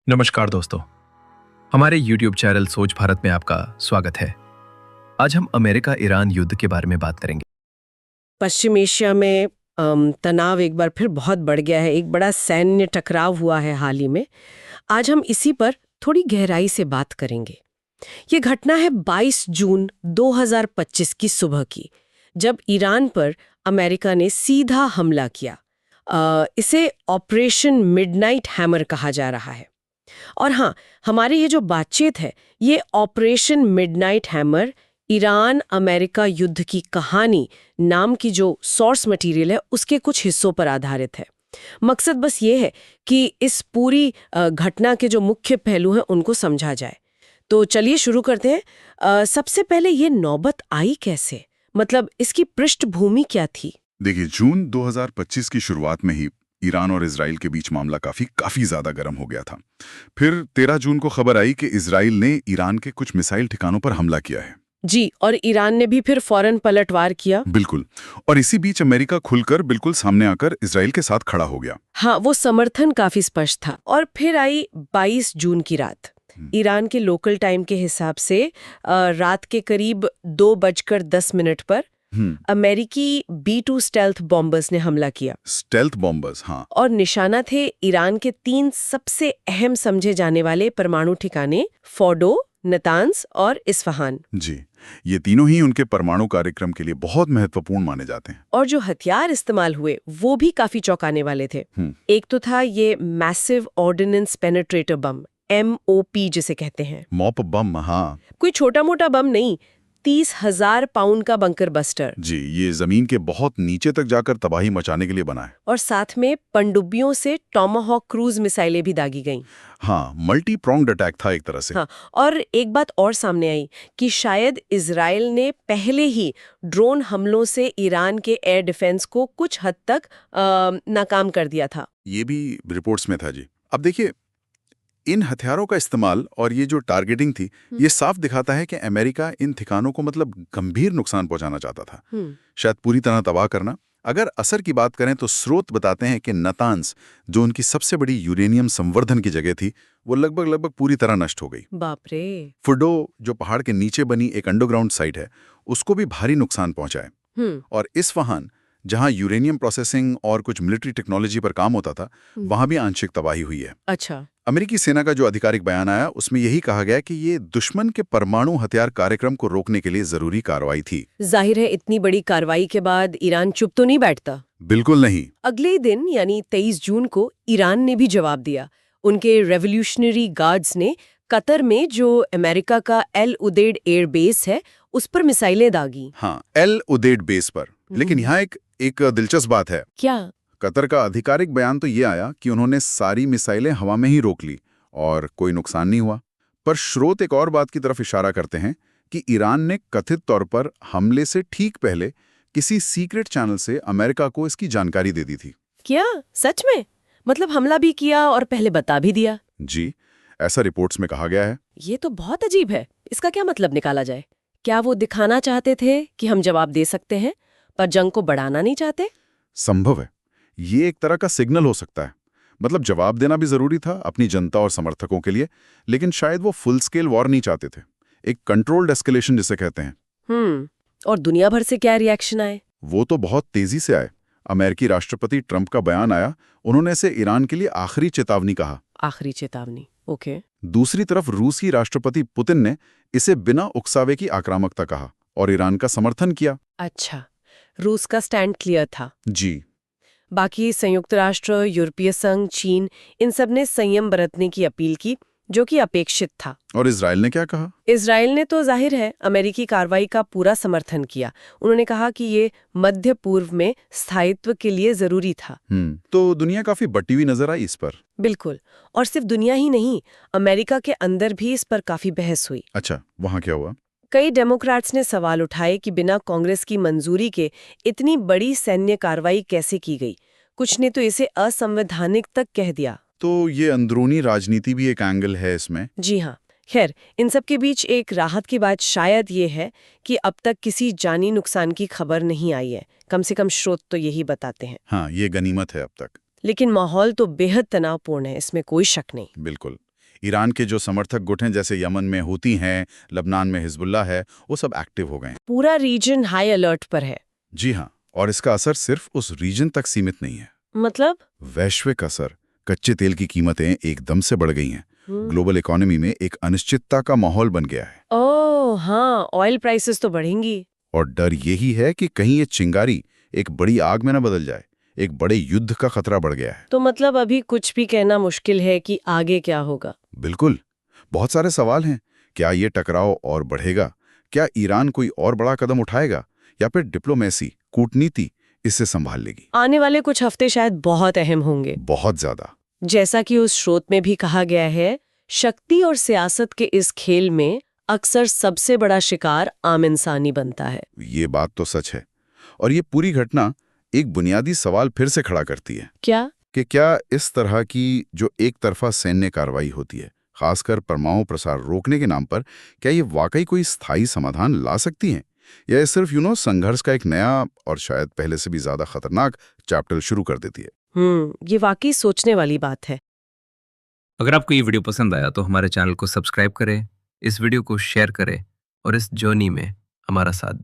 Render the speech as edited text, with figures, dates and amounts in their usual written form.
नमस्कार दोस्तों, हमारे YouTube चैनल सोच भारत में आपका स्वागत है। आज हम अमेरिका ईरान युद्ध के बारे में बात करेंगे। पश्चिम एशिया में तनाव एक बार फिर बहुत बढ़ गया है। एक बड़ा सैन्य टकराव हुआ है हाल ही में। आज हम इसी पर थोड़ी गहराई से बात करेंगे। ये घटना है 22 जून 2025 की सुबह की, जब ईरान पर अमेरिका ने सीधा हमला किया। इसे ऑपरेशन मिडनाइट हैमर कहा जा रहा है। और हाँ, हमारी ये जो बातचीत है, ये operation midnight hammer Iran America युद्ध की कहानी नाम की जो सोर्स मटेरियल है उसके कुछ हिस्सों पर आधारित है। मकसद बस ये है कि इस पूरी घटना के जो मुख्य पहलू हैं उनको समझा जाए। तो चलिए शुरू करते हैं। सबसे पहले ये नौबत आई कैसे, मतलब इसकी पृष्ठभूमि क्या थी? देखिए, जून 2025 की शुरुआत में ही ईरान और इजराइल के बीच मामला काफी ज्यादा गर्म हो गया था। फिर 13 जून को खबर आई कि इजराइल ने ईरान के कुछ मिसाइल ठिकानों पर हमला किया है। जी, और ईरान ने भी फिर फौरन पलटवार किया। बिल्कुल। और इसी बीच अमेरिका खुलकर बिल्कुल सामने आकर इजराइल के साथ खड़ा हो गया। हाँ, वो समर्थन काफी स्पष्ट था। और फिर आई 22 जून की रात। ईरान के लोकल टाइम के हिसाब से रात के करीब 2:10 पर अमेरिकी B-2 स्टेल्थ बॉम्बर्स ने हमला किया। स्टेल्थ बॉम्बर्स, हाँ। और निशाना थे ईरान के 3 सबसे अहम समझे जाने वाले परमाणु ठिकाने, फोर्डो, नतांस और इस्फहान। जी, ये तीनों ही उनके परमाणु कार्यक्रम के लिए बहुत महत्वपूर्ण माने जाते हैं। और जो हथियार इस्तेमाल हुए वो भी काफी चौंकाने वाले थे। एक तो था ये मैसिव ऑर्डिनेंस पेनिट्रेटर बम, MOP जिसे कहते हैं। मॉप बम, हाँ। कोई छोटा मोटा बम नहीं, 30,000 पाउंड का बंकर बस्टर। जी, ये जमीन के बहुत नीचे तक जाकर तबाही मचाने के लिए बना है। और साथ में पनडुब्बियों से टॉमाहॉक क्रूज मिसाइलें भी दागी गईं। हाँ, मल्टी प्रोंग्ड अटैक था एक तरह से। हाँ, और एक बात और सामने आई कि शायद इजराइल ने पहले ही ड्रोन हमलों से ईरान के एयर डिफेंस को कुछ हद तक नाकाम कर दिया था। ये भी रिपोर्ट्स में था जी। अब देखिए, इन हथियारों का इस्तेमाल और ये जो टारगेटिंग थी, ये साफ दिखाता है कि अमेरिका इन ठिकानों को मतलब गंभीर नुकसान पहुंचाना चाहता था, शायद पूरी तरह तबाह करना। अगर असर की बात करें तो स्रोत बताते हैं कि नतांस, जो उनकी सबसे बड़ी यूरेनियम संवर्धन की जगह थी, वो लगभग पूरी तरह नष्ट हो गई। बाप रे। फुडो, जो पहाड़ के नीचे बनी एक अंडरग्राउंड साइट है, उसको भी भारी नुकसान पहुंचा है। और इस्फहान, जहां यूरेनियम प्रोसेसिंग और कुछ मिलिट्री टेक्नोलॉजी पर काम होता था, वहां भी आंशिक तबाही हुई है। अच्छा। अमेरिकी सेना का जो आधिकारिक बयान आया उसमें यही कहा गया कि ये दुश्मन के परमाणु हथियार कार्यक्रम को रोकने के लिए जरूरी कार्रवाई थी। जाहिर है इतनी बड़ी कार्रवाई के बाद ईरान चुप तो नहीं बैठता। बिल्कुल नहीं। अगले दिन यानी 23 जून को ईरान ने भी जवाब दिया। उनके रेवोल्यूशनरी गार्ड्स ने कतर में जो अमेरिका का एल उदेड एयर बेस है उस पर मिसाइलें दागी। हाँ, एल उदेड बेस पर। लेकिन यहाँ एक दिलचस्प बात है। क्या? कतर का आधिकारिक बयान तो ये आया कि उन्होंने सारी मिसाइलें हवा में ही रोक ली और कोई नुकसान नहीं हुआ। पर स्रोत एक और बात की तरफ इशारा करते हैं कि ईरान ने कथित तौर पर हमले से ठीक पहले किसी सीक्रेट चैनल से अमेरिका को इसकी जानकारी दे दी थी। क्या सच में? मतलब हमला भी किया और पहले बता भी दिया? जी, ऐसा रिपोर्ट्स में कहा गया है। ये तो बहुत अजीब है। इसका क्या मतलब निकाला जाए? क्या वो दिखाना चाहते थे कि हम जवाब दे सकते हैं, पर जंग को बढ़ाना नहीं चाहते? संभव है, ये एक तरह का सिग्नल हो सकता है। मतलब जवाब देना भी जरूरी था अपनी जनता और समर्थकों के लिए, लेकिन शायद वो फुल स्केल वॉर नहीं चाहते थे। एक कंट्रोल्ड एस्केलेशन जिसे कहते हैं। और दुनिया भर से क्या रिएक्शन आए? वो तो बहुत तेजी से आए। अमेरिकी राष्ट्रपति ट्रंप का बयान आया, उन्होंने इसे ईरान के लिए आखिरी चेतावनी कहा। आखिरी चेतावनी, ओके। दूसरी तरफ रूसी राष्ट्रपति पुतिन ने इसे बिना उकसावे की आक्रामकता कहा और ईरान का समर्थन किया। अच्छा, रूस का स्टैंड क्लियर था। जी। बाकी संयुक्त राष्ट्र, यूरोपीय संघ, चीन, इन सब ने संयम बरतने की अपील की, जो कि अपेक्षित था। और इजराइल ने क्या कहा? इजराइल ने तो जाहिर है अमेरिकी कार्रवाई का पूरा समर्थन किया। उन्होंने कहा कि ये मध्य पूर्व में स्थायित्व के लिए जरूरी था। तो दुनिया काफी बटी हुई नजर आई इस पर। बिल्कुल। और सिर्फ दुनिया ही नहीं, अमेरिका के अंदर भी इस पर काफी बहस हुई। अच्छा, वहां क्या हुआ? कई डेमोक्रेट्स ने सवाल उठाए कि बिना कांग्रेस की मंजूरी के इतनी बड़ी सैन्य कार्रवाई कैसे की गई। कुछ ने तो इसे असंवैधानिक तक कह दिया। तो ये अंदरूनी राजनीति भी एक एंगल है इसमें। जी हाँ। खैर, इन सब के बीच एक राहत की बात शायद ये है कि अब तक किसी जानी नुकसान की खबर नहीं आई है। कम से कम स्रोत तो यही बताते हैं। हाँ, ये गनीमत है अब तक। लेकिन माहौल तो बेहद तनावपूर्ण है, इसमें कोई शक नहीं। बिल्कुल। ईरान के जो समर्थक गुट हैं जैसे यमन में हूती हैं, लबनान में हिजबुल्लाह है, वो सब एक्टिव हो गए हैं। पूरा रीजन हाई अलर्ट पर है। जी हाँ, और इसका असर सिर्फ उस रीजन तक सीमित नहीं है। मतलब वैश्विक असर। कच्चे तेल की कीमतें एकदम से बढ़ गई हैं। ग्लोबल इकोनॉमी में एक अनिश्चितता का माहौल बन गया है। ओह हाँ, ऑयल प्राइसेस तो बढ़ेंगी। और डर यही है कि कहीं ये चिंगारी एक बड़ी आग में न बदल जाए। एक बड़े युद्ध का खतरा बढ़ गया है। तो मतलब अभी कुछ भी कहना मुश्किल है कि आगे क्या होगा। बिल्कुल, बहुत सारे सवाल हैं। क्या ये टकराव और बढ़ेगा? क्या ईरान कोई और बड़ा कदम उठाएगा, या फिर डिप्लोमेसी, कूटनीति इससे संभाल लेगी? आने वाले कुछ हफ्ते शायद बहुत अहम होंगे। बहुत ज्यादा। जैसा कि उस स्रोत में भी कहा गया है, शक्ति और सियासत के इस खेल में अक्सर सबसे बड़ा शिकार आम इंसानी बनता है। ये बात तो सच है। और ये पूरी घटना एक बुनियादी सवाल फिर से खड़ा करती है क्या? कि क्या इस तरह की जो एक तरफा सैन्य कार्रवाई होती है, खासकर परमाणु प्रसार रोकने के नाम पर, क्या ये वाकई कोई स्थायी समाधान ला सकती हैं, या ये सिर्फ संघर्ष का एक नया और शायद पहले से भी ज्यादा खतरनाक चैप्टर शुरू कर देती है? ये वाकई सोचने वाली बात है। अगर आपको ये वीडियो पसंद आया तो हमारे चैनल को सब्सक्राइब करें, इस वीडियो को शेयर करें और इस जर्नी में हमारा साथ